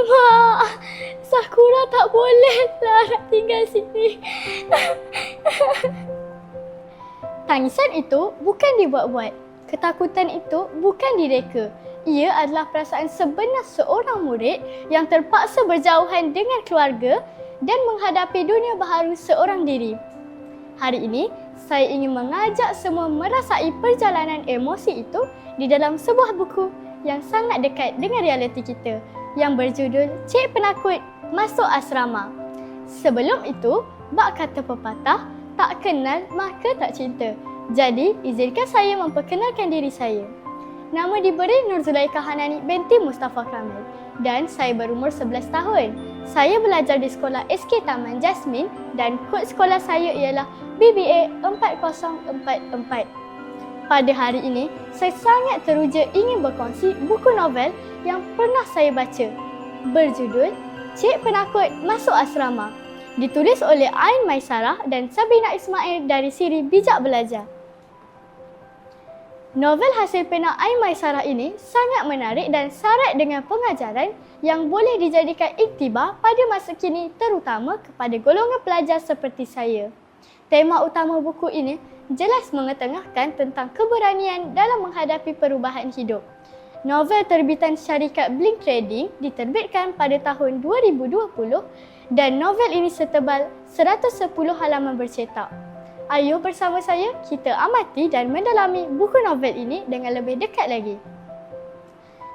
Mak, Sakura tak boleh lah nak tinggal sini. Tangisan itu bukan dibuat-buat. Ketakutan itu bukan direka. Ia adalah perasaan sebenar seorang murid yang terpaksa berjauhan dengan keluarga dan menghadapi dunia baharu seorang diri. Hari ini, saya ingin mengajak semua merasai perjalanan emosi itu di dalam sebuah buku yang sangat dekat dengan realiti kita yang berjudul Cik Penakut Masuk Asrama. Sebelum itu, bak kata pepatah, tak kenal maka tak cinta. Jadi, izinkan saya memperkenalkan diri saya. Nama diberi Nur Zulaikha Hanani binti Mustafa Kamil dan saya berumur 11 tahun. Saya belajar di sekolah SK Taman Jasmine dan kod sekolah saya ialah BBA 4044. Pada hari ini, saya sangat teruja ingin berkongsi buku novel yang pernah saya baca berjudul Cik Penakut Masuk Asrama. Ditulis oleh Ain Maisarah dan Sabrina Ismail dari siri Bijak Belajar. Novel hasil pena Ain Maisarah ini sangat menarik dan syarat dengan pengajaran yang boleh dijadikan iktibar pada masa kini terutama kepada golongan pelajar seperti saya. Tema utama buku ini jelas mengetengahkan tentang keberanian dalam menghadapi perubahan hidup. Novel terbitan syarikat Blink Trading diterbitkan pada tahun 2020 dan novel ini setebal 110 halaman bercetak. Ayo bersama saya kita amati dan mendalami buku novel ini dengan lebih dekat lagi.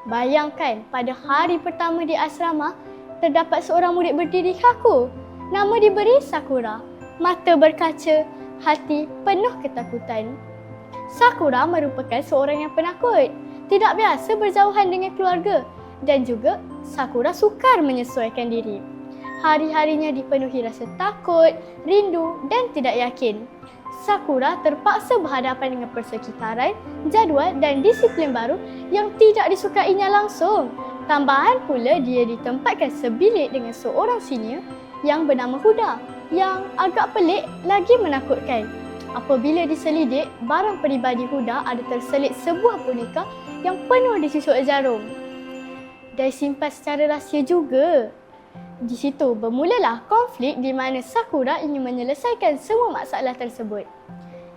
Bayangkan pada hari pertama di asrama, terdapat seorang murid berdiri kaku. Nama diberi Sakura. Mata berkaca, hati penuh ketakutan. Sakura merupakan seorang yang penakut. Tidak biasa berjauhan dengan keluarga dan juga Sakura sukar menyesuaikan diri. Hari-harinya dipenuhi rasa takut, rindu dan tidak yakin. Sakura terpaksa berhadapan dengan persekitaran, jadual dan disiplin baru yang tidak disukainya langsung. Tambahan pula dia ditempatkan sebilik dengan seorang senior yang bernama Huda yang agak pelik lagi menakutkan. Apabila diselidik, barang peribadi Huda ada terselit sebuah boneka yang penuh disusuk jarum dan simpan secara rahsia juga. Di situ bermulalah konflik di mana Sakura ingin menyelesaikan semua masalah tersebut.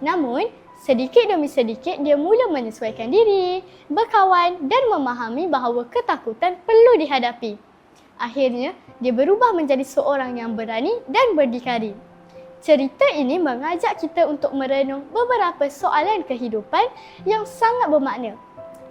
Namun, sedikit demi sedikit dia mula menyesuaikan diri, berkawan dan memahami bahawa ketakutan perlu dihadapi. Akhirnya, dia berubah menjadi seorang yang berani dan berdikari. Cerita ini mengajak kita untuk merenung beberapa soalan kehidupan yang sangat bermakna.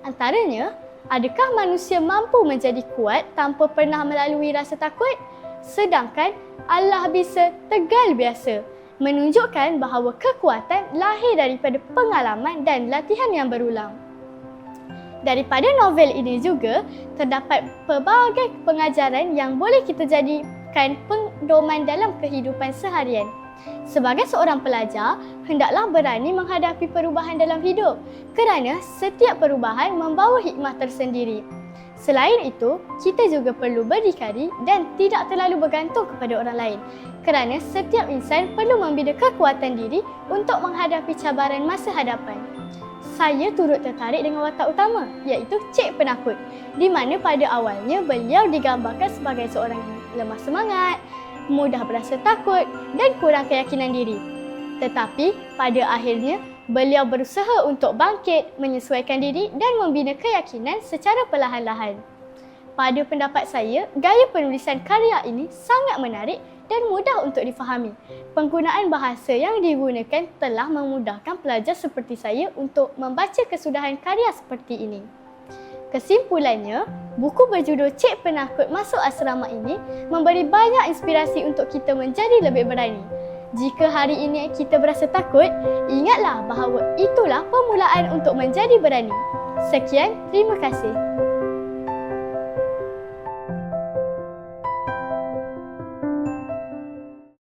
Antaranya, adakah manusia mampu menjadi kuat tanpa pernah melalui rasa takut? Sedangkan Allah bisa tegal biasa, menunjukkan bahawa kekuatan lahir daripada pengalaman dan latihan yang berulang. Daripada novel ini juga, terdapat pelbagai pengajaran yang boleh kita jadikan pedoman dalam kehidupan seharian. Sebagai seorang pelajar, hendaklah berani menghadapi perubahan dalam hidup kerana setiap perubahan membawa hikmah tersendiri. Selain itu, kita juga perlu berdikari dan tidak terlalu bergantung kepada orang lain kerana setiap insan perlu membina kekuatan diri untuk menghadapi cabaran masa hadapan. Saya turut tertarik dengan watak utama iaitu Cik Penakut di mana pada awalnya beliau digambarkan sebagai seorang yang lemah semangat, mudah berasa takut dan kurang keyakinan diri. Tetapi pada akhirnya, beliau berusaha untuk bangkit, menyesuaikan diri dan membina keyakinan secara perlahan-lahan. Pada pendapat saya, gaya penulisan karya ini sangat menarik dan mudah untuk difahami. Penggunaan bahasa yang digunakan telah memudahkan pelajar seperti saya untuk membaca kesudahan karya seperti ini. Kesimpulannya, buku berjudul Cik Penakut Masuk Asrama ini memberi banyak inspirasi untuk kita menjadi lebih berani. Jika hari ini kita berasa takut, ingatlah bahawa itulah permulaan untuk menjadi berani. Sekian, terima kasih.